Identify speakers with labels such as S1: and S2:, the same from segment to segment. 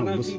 S1: bagus.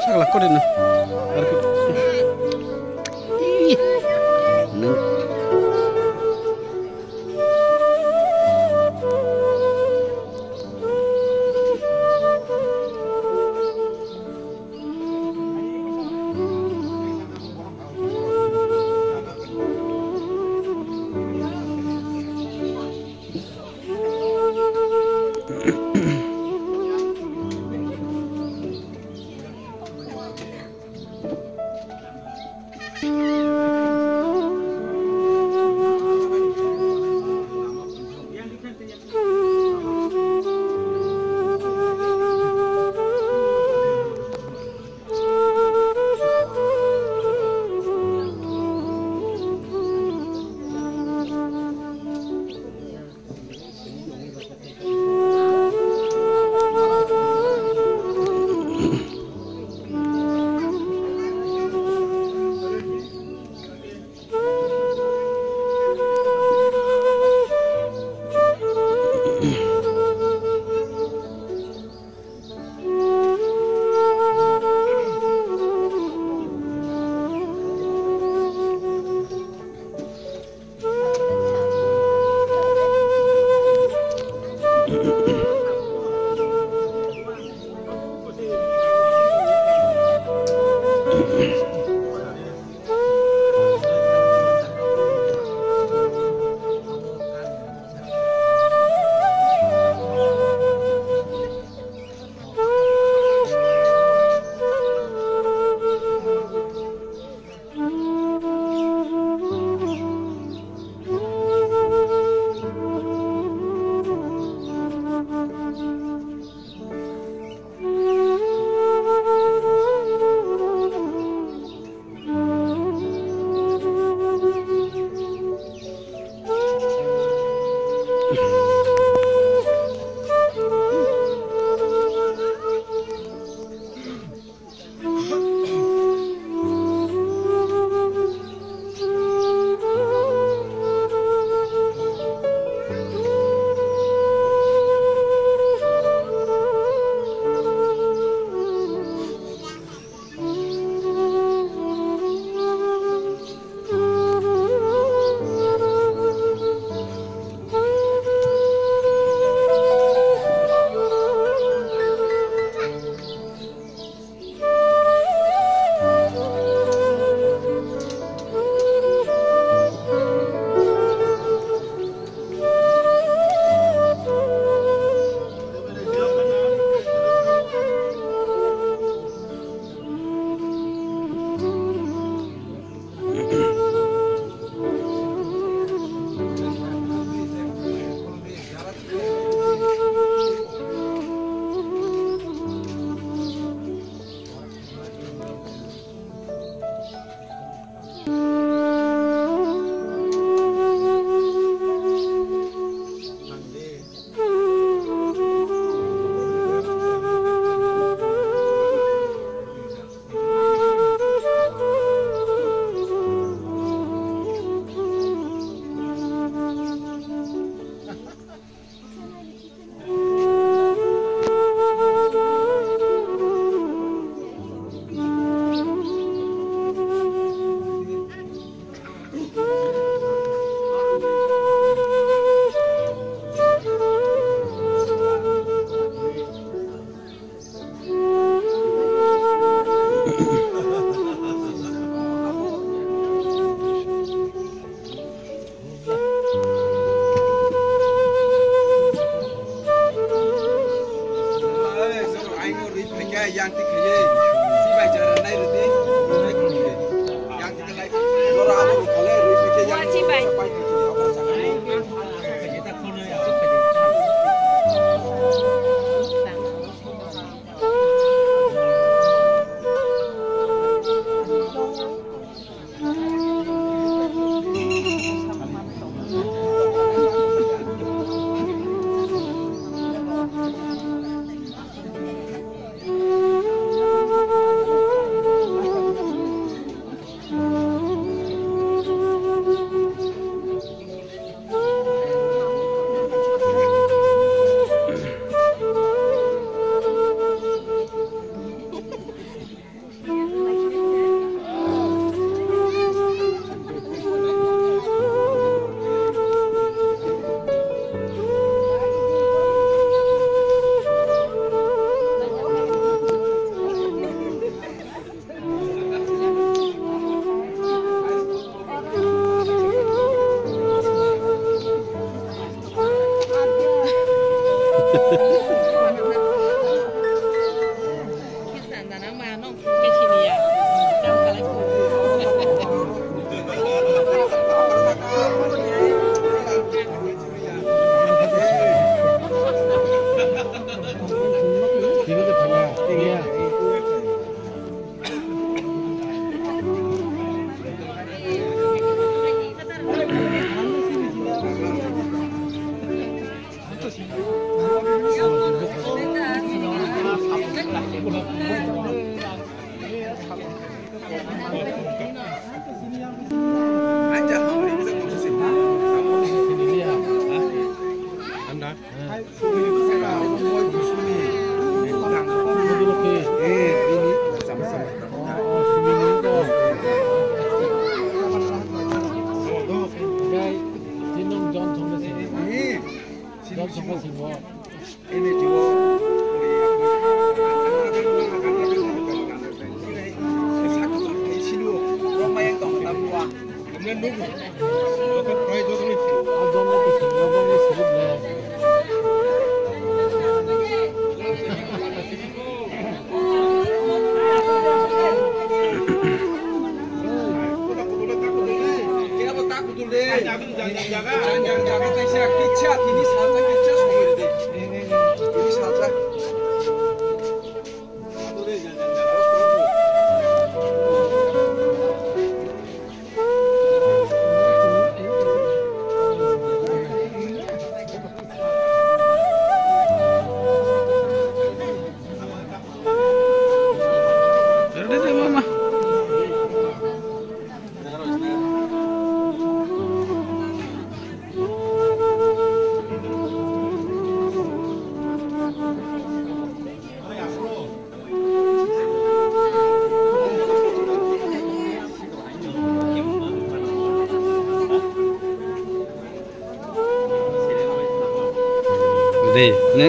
S1: Salah kau deh.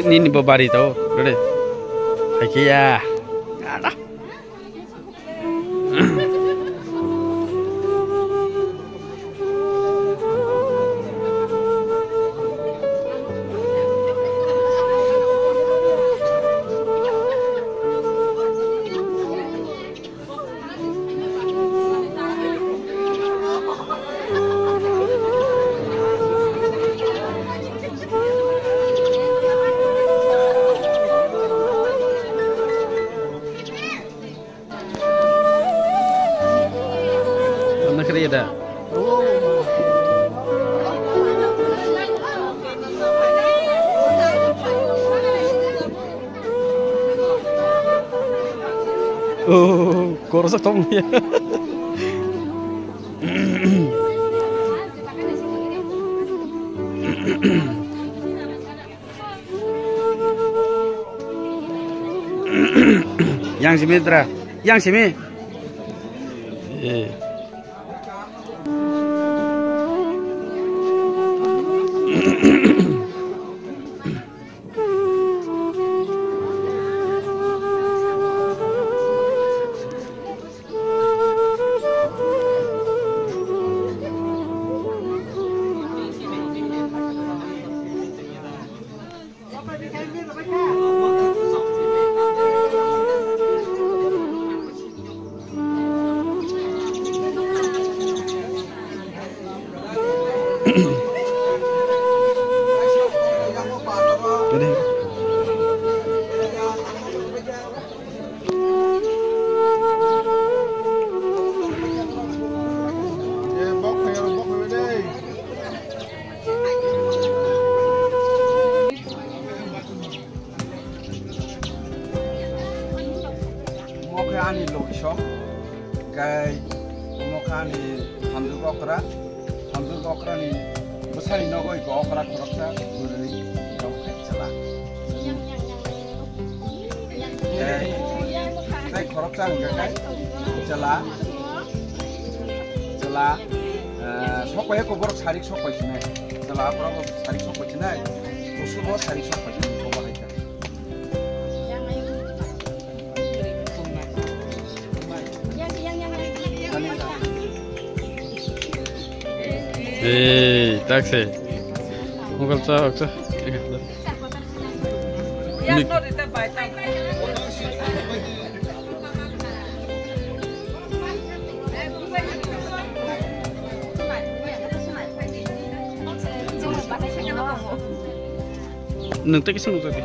S1: Ini babari tau, udah. Hai ya, ada. Ada. Oh, korsa tom ya. Yang sini Tra, yang sini. Mokani lokisho, kai mokani hamzul kokra ni besar ini koi kokra koroksa beri kokra cela. Kai koroksa enggak kai cela, sokoy ko borok sarik sokoy sini, cela borok sarik sokoy sini, usul borok sarik sokoy sini. Taxi. Mungkin cak. Yang no di tempat nanti kisah tadi.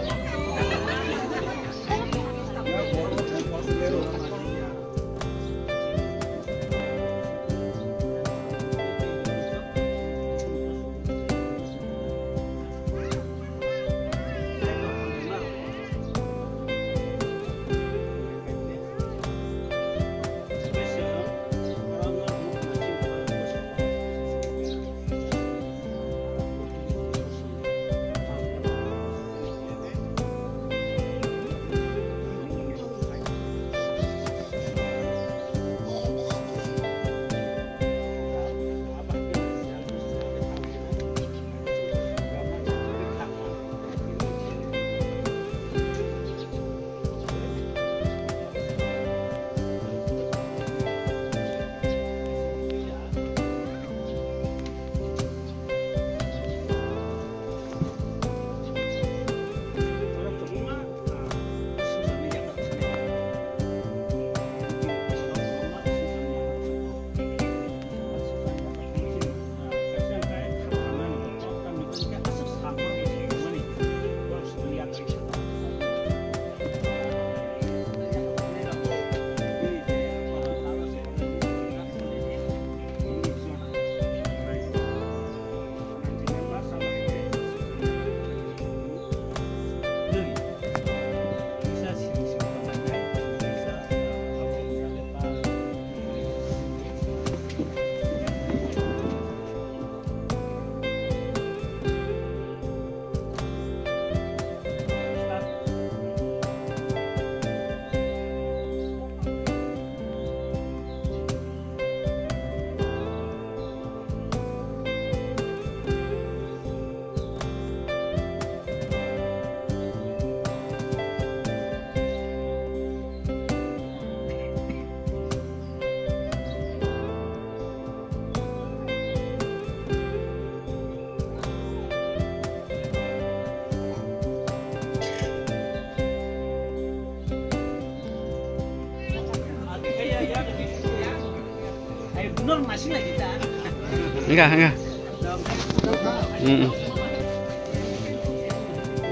S2: enggak.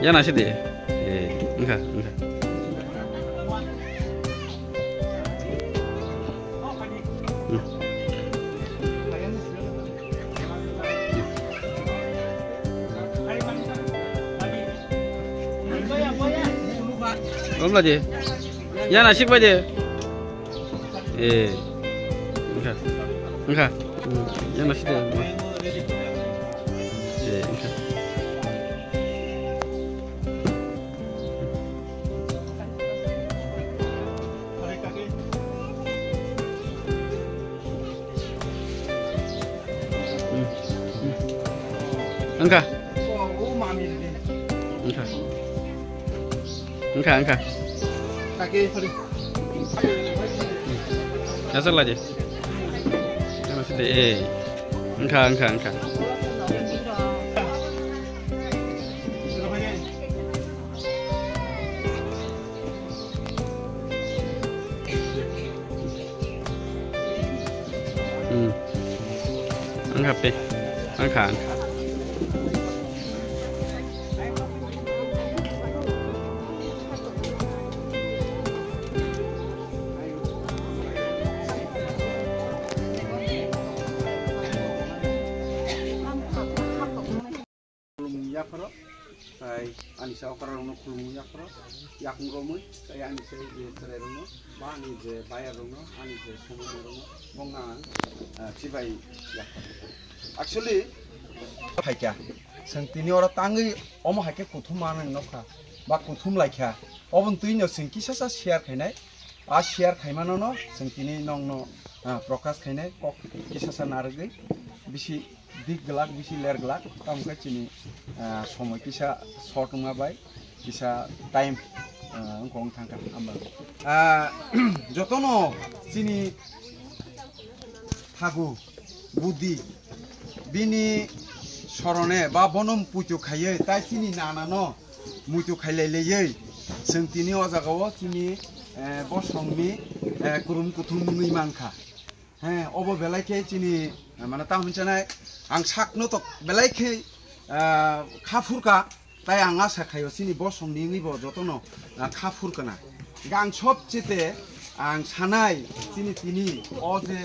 S2: Ya nasi deh. Enggak. Belum lagi. Ya nasi aja. Enggak. Ya nasi deh. Enggak.
S1: Kaki.
S2: Nyasar aja. Ya masih deh. Enggak. Enggak deh. Enggak.
S1: Yakro, saya anisa orang kulung yakro, yakung romo, saya anisa di tererono, bani di bayar rono, anisa semua rono, bongan, cibai yakro. Actually, haikya, sentini orang tanggi, omo haikya kutum mana nokha, bak kutum laikya, obon tuinyo sengki sasa share kainai, share kaimano no, sentini nong no, prokas kainai, kok kisasa nargai, bisi dik gelak bisi ler gelak kamu kecini সময় kisah short ngabai kisah time engkong tangka ambal jotono sini hagu budi bini sorone ba bonum putu khaye tai sini nanano mutu khaileleye sentini ojagawo sini bosongmi kurum kutum ngi mangkha obo belaike sini mana ta hunchana ang sakno to belaike khafurka tai anga sakhayo sini bosong ningi bo jotono khafurkana gang sob chite ang sanai sini tini oje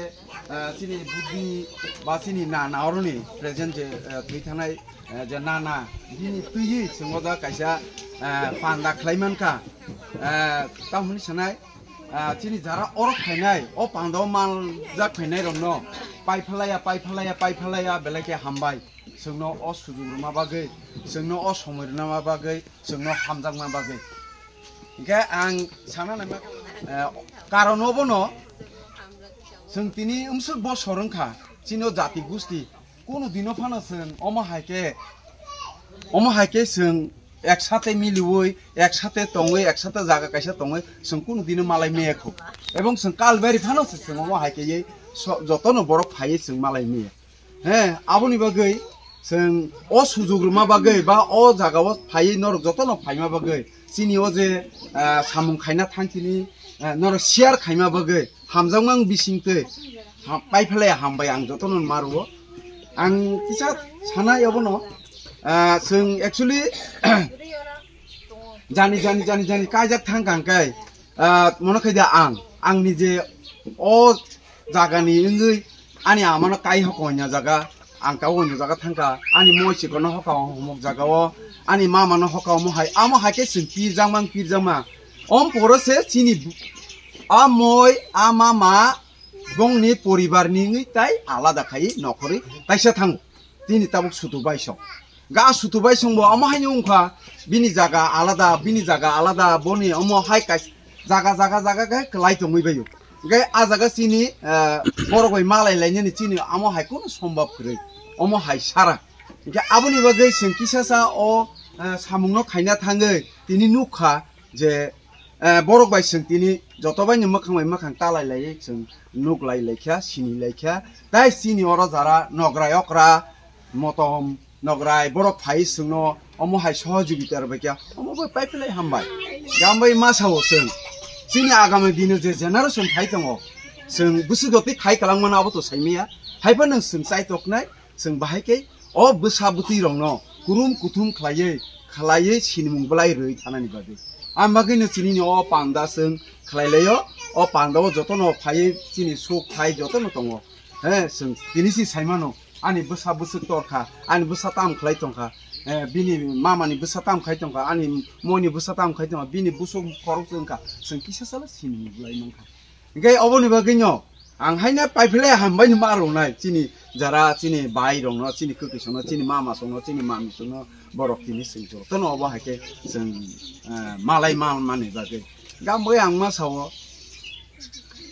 S1: sini budi ba sini na oroni present je tuithanai je nana bini tuyi singoda kaisa panda khlaimanka ta huni sanai sini jara orok khainai o pando mal jak khainai romno paiphalaya belake hambai sungno o sujurma bagai sungno o somirna bagai sungno hamjangma bagai ga ang sana nama karon obono sung tini umsuk bo sorongkha sino jati gusti kono dino phano sung omo haike sung একসাথে মিলুই একসাথে তঙ্গই একসাথে জায়গা কাইসা তঙ্গই সং কোন দিন মালাই মেয়েখো এবং সং কালবারি ফানোছে সং ও হাইকে যতনো বড় ফাইয়ে সং মালাই মেয়ে হ্যাঁ আবনি বাগৈ সং ও সুজুগ্রমা বাগৈ বা ও জায়গাও ফাইয়ে নরক যতনো ফাইমা বাগৈ চিনি ও যে সামুং খাইনা থাংকিনি নরক শিয়ার খাইমা বাগৈ হামজাংমাং বিসিংতে পাইফালে হামবাই আং যতনো মারো আং কিসা সানা এবনো sung actually jani kaijak thangkangkai mono khaida ang ni je o jaga ni ngui ani amano kai hokonya jaga ang ka wonyo jaga thangka ani moisi kono hokaw homok jaga o ani mama no hokaw mo hai amo haike sung pirjangma om porose chini amoi amama bongni poribar ni ngui tai alada khai nokhori taisa thang tini tabuk sutu baisok ga sutubai songbo amo haini ungkha bini jaga alada boni amo hai kai jaga ga klai tongui bayu ga a jaga chini borogoi malai laini chini amo hai kono sombab krei amo hai sara ga aboni bagai sengki sasa o samungno khaina thangei tini nukha je borogbai seng tini jotobai ni makhang talai lai seng nuk lai laikha sini laikha tai sini ora jara nogra yokra motom nograi borok phai sungno omo hai sohojugitar bakya omo bai paipelai hambai gambai masawo sung sini agame dinu je generation phai tongo जों बुसुगति खाइ खालामना आबो तो साइमिया हायबा नों जों साइतकनाय जों बाहायके अ बोसा बुति रंनो कुरुम कुथुम खालायै सिनिमुंबलाय रै थानानि बादि आमबागैनो चिनि अ पान्दा जों खालायलायो अ पान्दाव जतनो फायै चिनि सुख फाय जतनो दङो हे जों दिनिसि साइमानो आनि बोसा बुसुक तरखा आनि बोसा ताम खालाय तंखा बिनि मामानि बोसा ताम खाय तंखा आनि मनि बोसा ताम खाय तंखा बिनि बुसुक खरक जोंखा जों किसासाला सिनिमुंबलाय नंखा इंगाय अबनि बागैनो आं हायना पाइफले हामबाय मारौनाय चिनि जारा चिनि बाय दंनो चिनि कुकिसनो चिनि मामा सनो चिनि मामि सनो बरक तिनि सिंजो तनो अबा हाके जों मालाय माने बागै गामबाय आं मा सावो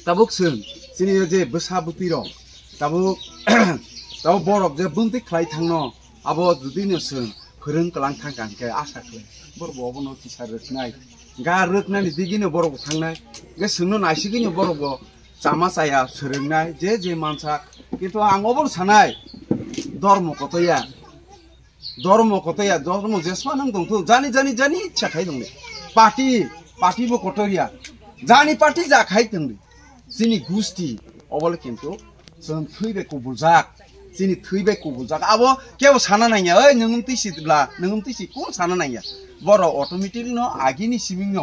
S1: ताबुक जों चिनि जे बोसा बुति रं ताबुक ताव बरक जे बुंति खलाय थांनो आबो जुदिनो जों फोरों कलां थांगांके आसा खालाय बरबो न किसा रोखनाय गा रोखनाय दिगिनो बरक थांनाय गे सोंनो नायसिगिनो बरबो जामा साया सोलोंनाय जे मानसा किन्तु आं अबो सानाय धर्म कतया धर्म जेसमा नों दंथो जानि इच्छा खाय दंले पार्टीबो कतरिया जानि पार्टी जाखाय दंले जोंनि गुस्ति अबले किन्तु जों थैबे कबुलजाक आबो केव साना नाया ओइ नों तिसिब्ला नों तिसि कोन साना नाया बर अटोमेटिक न आगिनि सिमिं न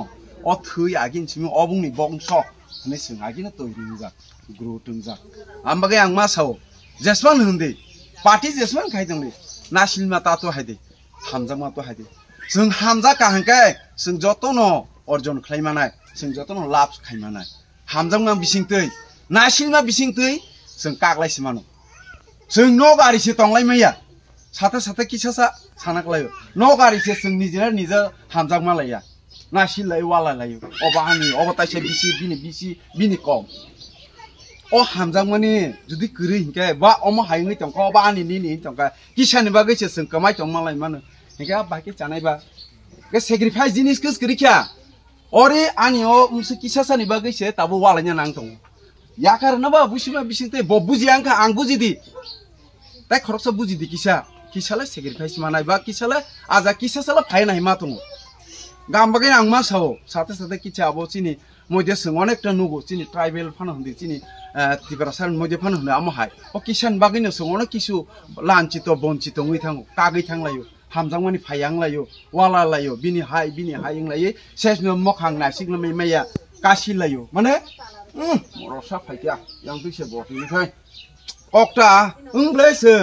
S1: अ थै आगिनि सिमिं अबुंनि बंश ने जों आगिनो तोरिंजाक ग्रोथोंजाक आमबागे आं मा सावो जेसमान होनदे पार्टी जेसमान खायदोंले नासिलमा तातो हायदे हामजामा तो हायदे जों हामजा काहांके जों जतनो अर्जन खायमानाय जों जतनो लाभ खायमानाय हामजामा बिसिंतै नासिलमा बिसिंतै जों कागलायसिमानो जों न गारिसे तंलाय मैया साथे किसासा सानाकलायो न गारिसे जों निजे हामजामा लाया नासिलाय वाला लायो अबाहानि अबतायसे बिनि कम अ हामजामानि जुदि करै हिंके बा अमा हायङै तंख बा आनि नि तंख किसानि बागैसे जों कमाय तंमालाय मानो हिंके बाके जानायबा के सेक्रिफाइस जिनिस कस करिखा अरे आनि अ मुसे किसासानि बागैसे ताबो वालायना नां दङ या कारनबा बुसिमा बिसिंते ब बुजियांखा आं बुजिदि ताय खरकसा बुजिदि किसाला सेक्रिफाइस मानाय बा किसाला किसासाला फायनाय मा दङ गामबागे आं मा सावो साथे किचा आबो चिनि मजे जों अनेकटा नुगो चिनि ट्राइबेल फानो हन्दि चिनि तिब्रासार मजे फानो हनो आमो हाय अ किसान बागैनो जों अनेक किसु लानचित बंचित ngै थाङो कागै थांलायो हामजांमानि फायांलायो वाला लायो बिनि हायं लायो सेसनो मखां नासिगनो मैया कासि लायो माने रसा फाइया yang बिसे बटिनिफ्राय अक्टा ओंब्ले जों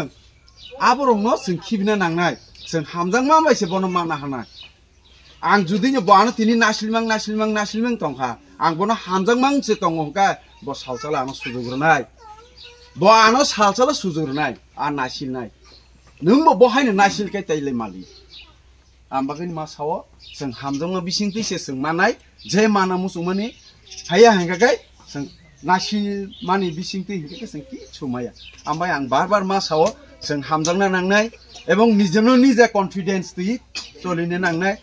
S1: आबरंनो जों खिबिना नांनाय जों हामजांमा माइसे बनो माना हानाय आं जुदिनो बानो तिनि नासिलमां तंखा आं बनो हामजांमांसे तंगंका ब सालसाला आनो सुजुग्रनाय बानो सालसाला सुजुग्रनाय आ नासिलनाय नोंबो बहायनो नासिलखाय ताइले मालि आमबागैनो मा सावो जों हामजांमा बिसिंतिसे जों मानाय जे माना मुसुमानि हाया हांगाखाय जों नासिल मानि बिसिंति हिंगाखाय जों कि सुमाया आमबाय आं बार मा सावो जों हामजांना नांनाय एबं निजेनो निजे कन्फिडेन्स ति चलिनो नांनाय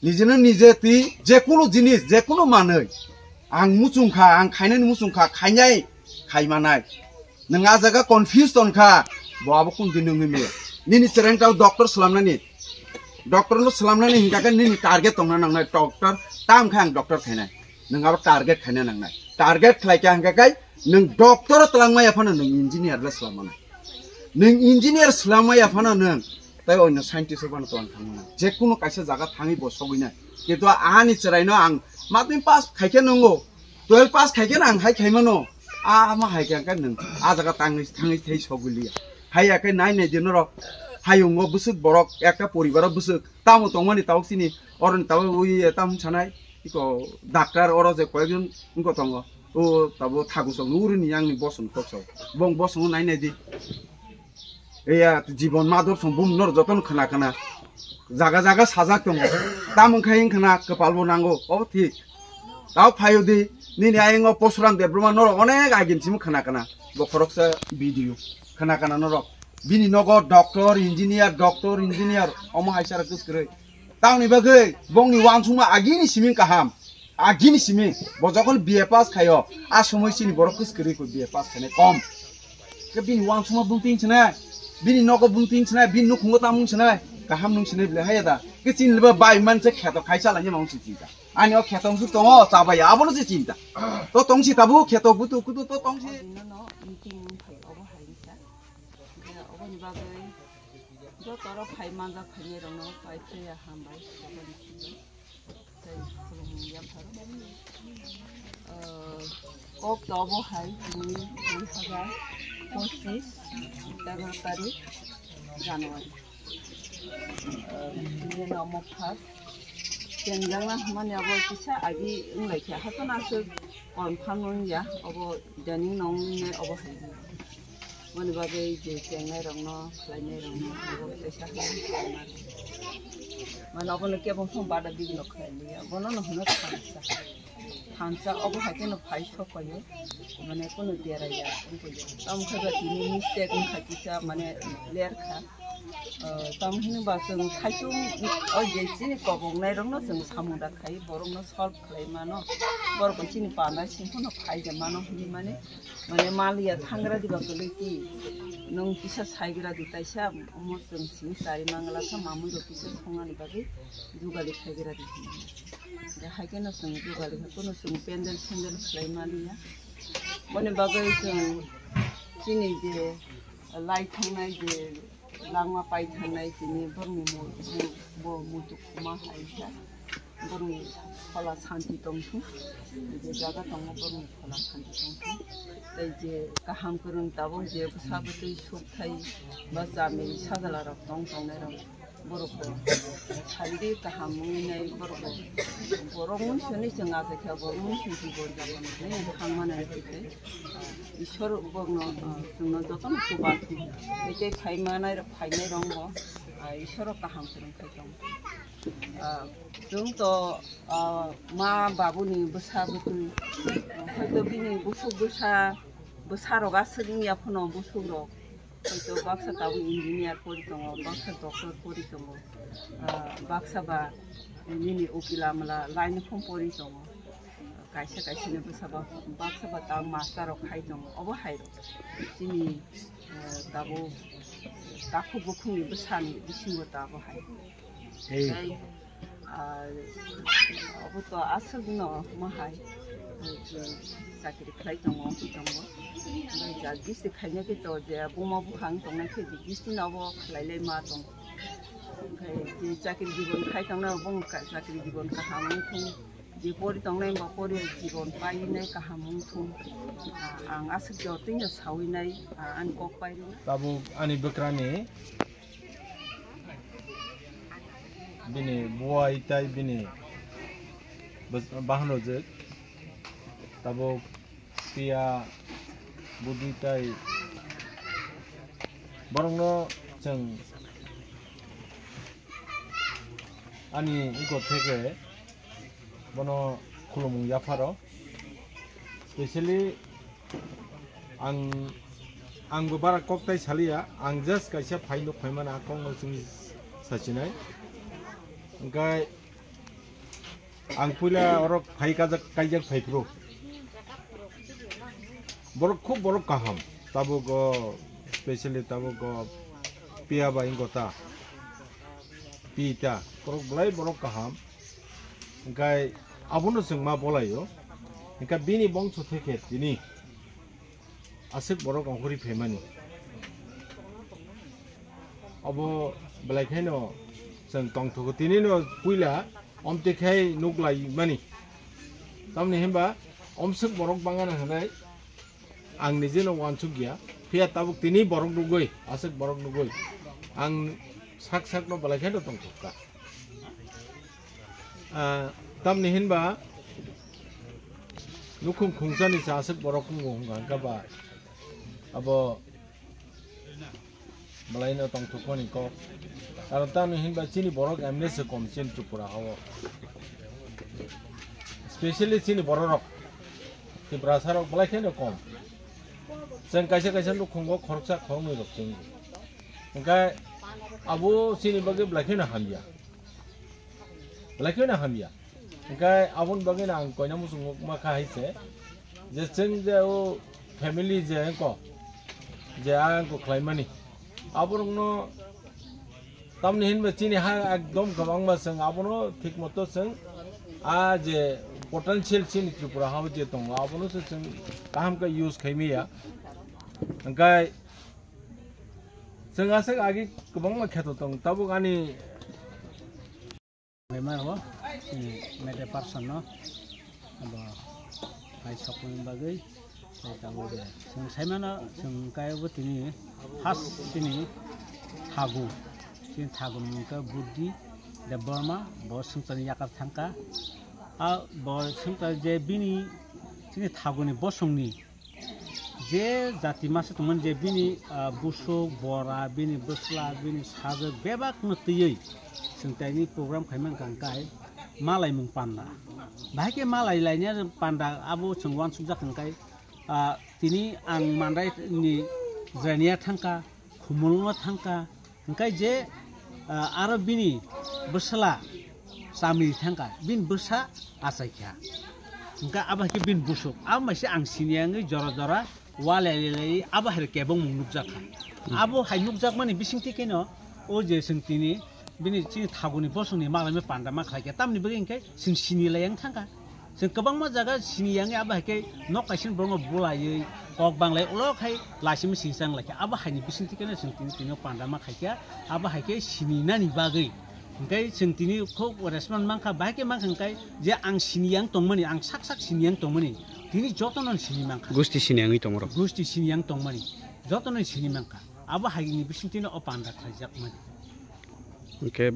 S1: निजेनो निजे ति जेकुनु जिनिस जेकुनु मानै आं मुचुंखा आं खायनायनि मुचुंखा खायनाय खायमानाय नों आ जागा कन्फ्यूज तनखा बआबो कुनदि नोंनि मे निनि चेरेंटाव डॉक्टर सलामनानै हिंगाखाय निनि टारगेट तंना नांनाय डॉक्टर ताम खाय आं डॉक्टर खायनाय नोंआबो टारगेट खायना नांनाय टारगेट खालायका हिंगाखाय नों डॉक्टर तलांमाय फानो नों इंजिनियर ला सलामानाय नों इंजिनियर सलामाय फानो नों ताय अন্য साइन्टिस्ट बानो तो आं थांना जेकुनु कायसे जागा थाङै बसगैना किन्तु आनि चेरायनो आं माद्रिम पास खायके नंगो 12 पास खायके आं हाय खायमानो आ मा हायका नों आ जागा थाङै थाइ सगुलिया हायाखै नाय दिनो र हायंगो बुसुक बरक एकटा परिबार बुसुक तामो तंमानि तावसिनि अरन ताव उइ ताम छानाय इको डाक्टर अर जे कयजन उनको तंगो ओ ताबो थागुसो नुरिनि आंनि बसन खसो बं बसन नाय दि एया जीवन मादर सम्बुम नर जतन खना जागा साजा दङ ताम खायिं खना कपालबो नांगो अब ठीक ताव फायोदि निनि आयंगो पसरां देब्रमा नर अनेक आगिनसिम खना बखरकसा भिडियो खना नर बिनि नगो डॉक्टर इंजीनियर अमा हायसार कसकरै तावनि बागै बंनि वानसुमा आगिनि सिमिं काहाम आगिनि सिमिं बजखन बीए पास खायो आ समयसिनि बर कसकरै को बीए पास खाने कम के बिनि वानसुमा बुंथिं छना बिनि नगो बुंथिं छना बिनि नुखुंगो तामुं छना काहाम नुं छना बिले हायदा के चिनलबा बाय मानसे खेतो खायसा लानि माउं सिथिगा Ani ok khetong su tongo sabai abono se cinta. To tongsi tabu kheto butu kutu to tongsi.
S3: No meeting phai obo haisa. Obo ni bagai. Jo toro phai manga phai rong no pai ya hambai. Sai khulum yam tharo. Ok obo hai ni 2025 11 तारीख January. Ini nomor pas. Janganlah mana awal kisah agi mulai kia. Hatu nasi konfirm ya. Abo janing nong ne abo hari. Mana bagai je jangan rongno, lainnya rongno. Abo kisah hari. Mana abo nak kia bangsa pada big nak hari. Abo no nak hansa. Hansa abo hari no pay shop ayo. Mana pun dia raya. Kamu kerja ini mistake nak kisah mana liar kah. Tam hini baseng sajung sini kobong nai rong no seng samunda kai borong no solve kai mano borong sini pana simpu no kai je mano hini mane malia thangra di bakuliti nong kisa saigra di taisa mo seng sini sari mangala ka mamu ro kisa songa ni bagi jugali khaigra di ya haike no seng jugali ko no seng pendel sendel kai malia mone bagai seng sini je lai thangnai je langma pai thanai tini bormi mo mutu kuma haisa bormi phala shanti tongsu je jaga tong bormi phala shanti tongsu tai je kaham kurung tabo je sabutei sukthai basami sagala rok tong tong ne rok boroko chhaldi kaham nai boroko borong suni janga se kha borong suni bor jaban ne khangmana te ishor bogno sungno joton subati ete khaimana khainai rongbo ishor kaham kurung khaitong jung to ma babuni busabutu hoyto bini busu busaroga sering ya phono busuro hoyto baksa tabu engineer kori tongo baksa doctor kori tongo baksa ba nini ukilamala line phom pori tongo kaisa kaisa ne baksa ba ta master ro khai tongo obo hairo sini tabu taku bukhuni busani bisingo tabu hai ei obo to asal no mahai sakiri khai tongo ja gisi khanya ke to je buma bukhang tongnai ke gisi nawo khlailai ma tong kai ji sakiri jibon khai tongna bong sakiri jibon ka hamung thung ji pori tongnai ba pori jibon pai nai ka hamung thung ang asuk jo tinga sawi nai an kok pai
S4: tabu ani bekrani bini buai tai bini bahno je tabu pia budi tai borongno jeng ani iko theke bono khulumung yafaro especially ang bara koktai salia ang just kaisa phaino phaimana akong sing sachinai engkai ang pula orok phai kajak phaipro borok khub borok kaham tabu go especially tabu go pia ba ingota pita borok blai borok kaham engkai abuno singma bolayo engkai bini bongso theke tini asik borok angkuri phemani abo blai khaino sing tongtho tini no puila omte khai nuklai mani tamni hemba omsuk borok bangana hanai ang nije no wanchu gya pia tabuk tini borok nugoi asik borok nugoi ang sak no balai khaino tongthoka tamni hinba nukhum khungchani sa asik borok khungong ka ba abo balai no tongthokoni ko karon tamni hinba chini borok amnese kom chen tripura hawo especially chini borok ti brasarok balai khaino kom jeng kaisa lu khunggo khorcha khongoi rok jeng engkai abo sini bagi blakhina hamya engkai abon bagi na ang koina musung ma kha haise je jeng je o family je ko je ang ko khlaimani aborongno tamni hin ba chini ha ekdom gabang ma seng abono thik moto seng जे पोटेंशियल सिन त्रिपुरा हाव जे दं आबोनो जों गाहाम का यूज खायमिया ओंखाय जों आसे आगे गोबां माखाथ दं ताबो गानि
S5: बेमारबो मेटे पार्सन न अब हाय सपन बागै ताबो जों साइमाना जों कायबो तिनि फार्स्ट तिनि थागु मुका बुद्धि दा बर्मा ब सुंतनि याकार थांका आ ब सुंता जे बिनि तिनि थागुनि बसंनि जे जाति मासे तमन जे बिनि बुसु बरा बिनि बसला बिनि साजो बेबाक नतयै सुंतानि प्रग्राम खायमान कांकाय मालाय मुं पान्दा बाहायके मालाय लायनिया पान्दा आबो जों वान सुजा कांकाय तिनि आं मान्दायनि जनिया थांका खुमुलमा थांका ओंखाय जे आरो बिनि बसला सामि थांका बिन बसा आसायखा ओंखा आबाके बिन बुसु आ मासे आं सिनियाङै जरा जरा वालायलाय आबा हेर केबं मुनुक जाखा आबो हायनुक जाक माने बिसिंथि केनो ओ जे सोंतिनि बिनि चिनि थागुनि बसुनि मालायमे पान्दा मा खायके तामनि बगे इंखाय जों सिनिलायang थांका जों गोबां मा जागा सिनियाङै आबा हेके नक काइसिन ब्रंग बुलायै कक बांलाय उलखाय लासिम सिंसां लायके आबा हायनि बिसिंथि केनो जों तिनि पान्दा मा खायके आबा हायके सिनिनानि बागै ओंखाय जों तिनि खौ रेसपन्स मांखा बाहायके मांखांखाय जे आं सिनियां तंमनि आं साक सिनियां तंमनि तिनि जतनन सिनि मांखा
S2: गुस्ति सिनियाङै दङ र
S5: गुस्ति सिनियां तंमनि जतनन सिनि मांखा आबा हायनि बिसिंथिनो अ पान्दा खायजाक मानि
S2: ओके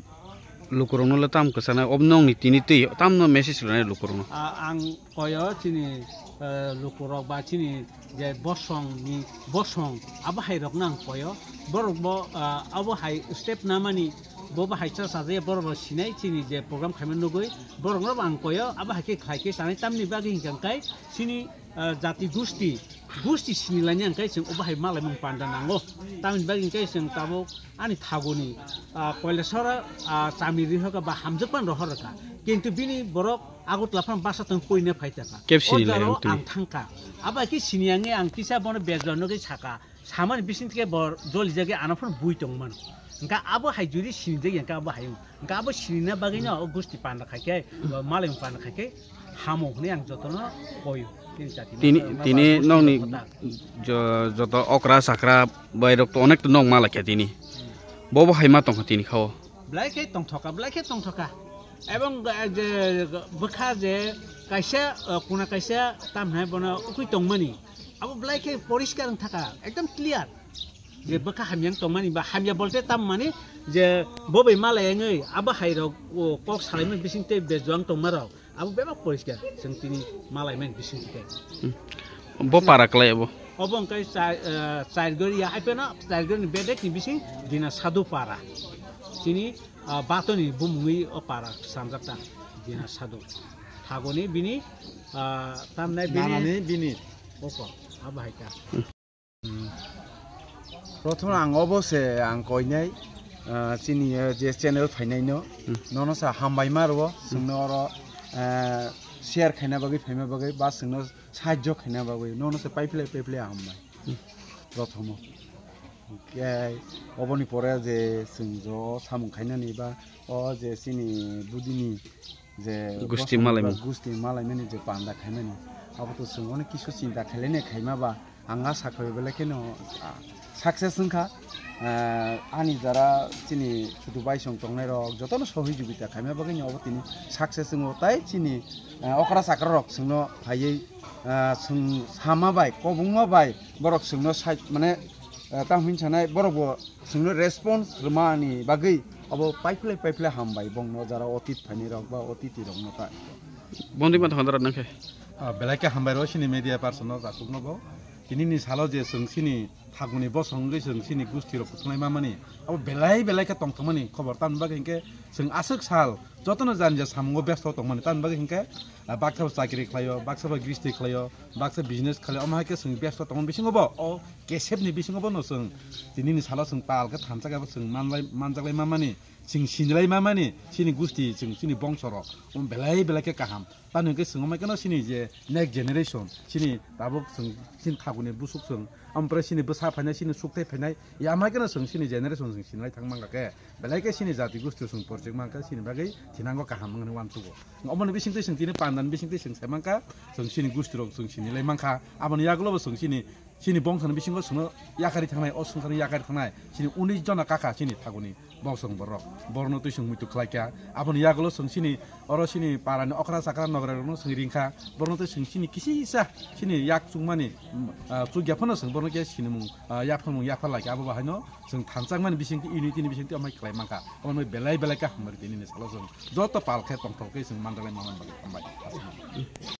S2: लुकुरनो ताम कसाना अबनंनि तिनि तै तामनो मेसेज लनाय लुकुरनो
S5: आं कयो तिनि लुकुरक बा तिनि जे बसं आबा हायरक ना आं कयो बरक आबो हाय स्टेप ना मानि बबा हायचा साजे बरक सिनाय तिनि जे प्रग्राम खायमन नगै बरक आं कयो आबा हायके खायके सानै तामनि बागै हिंखांखाय सिनि जाति गुस्ति सिनिलायनि अंखाय जों अबा हाय मालाय मुं पान्दा नांगौ तामनि बागै हिंखाय जों ताबो आनि थागुनि कयलेसरा चामिरि हका बा हामजोपान रहरका किन्तु बिनि बरक आगत लाफान बासा तंग कोइने फाइताका
S2: केपसिनि
S5: लायन आं थांका आबा कि सिनियाङै आं किसा बने बेजनगै साका सामान बिसिनथिके बर जलि जागे आनाफोर बुइ दंमोन ओंका आबो हाय जुदि सिनिदे ओंका आबो हाय ओंका आबो सिनिना बागैनो गुस्ति पान्दा खायके मालाय पान्दा खायके हामो हने आं जतन कयो
S2: तिनि नंनि जत अक्रा साक्रा बायरक तो अनेक नंग मालाके तिनि बबो हायमा तंख तिनि खाव
S5: ब्लाइके तंथका এবং যে বখা যে কাইসা কোনা কাইসা তাম হাই বনা উকুই তংমানি আবো ব্লাইকে পরিষ্কার থাকা একদম ক্লিয়ার যে বখা হামিয়াং তংমানি বা হামিয়া বলতে তাম মানে যে ববে মালায়ङै আবো হাইরক কক সালাইমেন बिसिंते बेजवां तंमाराव आबो बेबा परिष्कार जों तिनि मालायमेन बिसिंते
S2: बो पाराकलाय बो
S5: अबं काय चाइरगरिया हाइपेना चाइरगरिनि बेदेक नि बिसिं दिना सादु पारा तिनि बातोनि बुमुङै अपारा सामजाता दिना सादु थागोनि बिनि तामनाय
S1: बिनि
S5: ओको आबाहायता
S1: प्रथम आं अबसे आं कयनाय चिनि जे चेनेल फाइनायनो ननसा हामबाय मारबो जोंनो अर शेयर खायना बागै फाइमा बागै बा जोंनो साहाय्य खायना बागै ननसा पाइप्ले हामबाय प्रथम अबनि परे जे जों ज सामुं खायनानि बा अ जे चिनि बुदिनि जे
S2: गुस्ति
S1: मालायमेनि जे पान्दा खायनानि आबोथ जों अनेक किसु चिन्ता खायलायनाय खायमाबा आं आसा खायबेलाखेनो साक्सेस होनखा आनि जारा चिनि शुधु बाइसं तंनाय रक जतन सहयोगिता खायमा बागैनि अब तिनि साक्सेस जों ताय चिनि अकरा साकरा रक जोंनो फायै जों सामाबाय कबुंमाबाय बरक जोंनो साइड माने तामहिन सानाय बरबो जोंनो रेसपन्स रमानि बागै अब पाइप्ले हामबाय बंनो जारा अतीत फाइनि रक बा अतीति रक नता
S2: बन्दी मा थंदरा नखे
S6: बेलाके हामबाय र सिनि मिडिया पार्सन जाकुबनगो किनि सालो जे जोंसिनि थागुनि बसंगै जोंसिनि गुस्ति रक थुनाय मामानि अब बेलाके तंथमनि खबर तान बागै हिंके जों आसक साल जतन जानजा सामगो बेस्त तंमनि तान बागै हिंके बाक्सा चाकरि खायो बाक्सा गृष्टि खायो बाक्सा बिजनेस खायो अमाके जों बेस्त तंमन बिसिङबो अ केसेबनि बिसिङबो न जों दिनैनि सालो जों पालके थानजागाबो जों मानजागलाय मामानि जों सिनलाय मामानि सिनि गुस्ति जों सिनि बंसर बेलाके काहाम तानुके जों माइकनो सिनि जे नेक्स्ट जेनेरेशन सिनि दाबो जों सिन थागुनि बुसुक जों ओमफ्राय सिनि बोसा फायनाय सिनि सुखथाय फायनाय यामायगोना जों सिनि जेनेरेसन जों सिनाय थांमांगाके बेलायके सिनि जाति गुस्थु जों प्रजेक्ट मांका सिनि बागै थिनांगो काहाम मांगनो वानसुगो अमन बिसिंते जों तिनि पान्दान बिसिंते जों सेमांका जों सिनि गुस्थु जों सिनि लाय मांका आबन यागलो जों सिनि बंसनो बिसिंगो सोनो याखारि थांनाय असंखारि याखारि थांनाय सिनि 19 जना काका सिनि थागुनि बंसं बरक बरनो तुइसं मितु खलायका आबन यागलो जों सिनि अर सिनि पारानि अखरा साकरा नगरनो जों रिंखा बरनो तुइसं सिनि किसिसा सिनि याक सुंमानि सुग्याफनो जों बरनो के सिनि मुं याफनु याफालायका आबो बाहायनो जों थानसांमानि बिसिंति इउनिटिनि बिसिंति अमाय खलाय मांका अमन बेलाय बेलायका हमर दिनि सालो जों जत पालखे तंथलके जों मानदालाय मामान बागै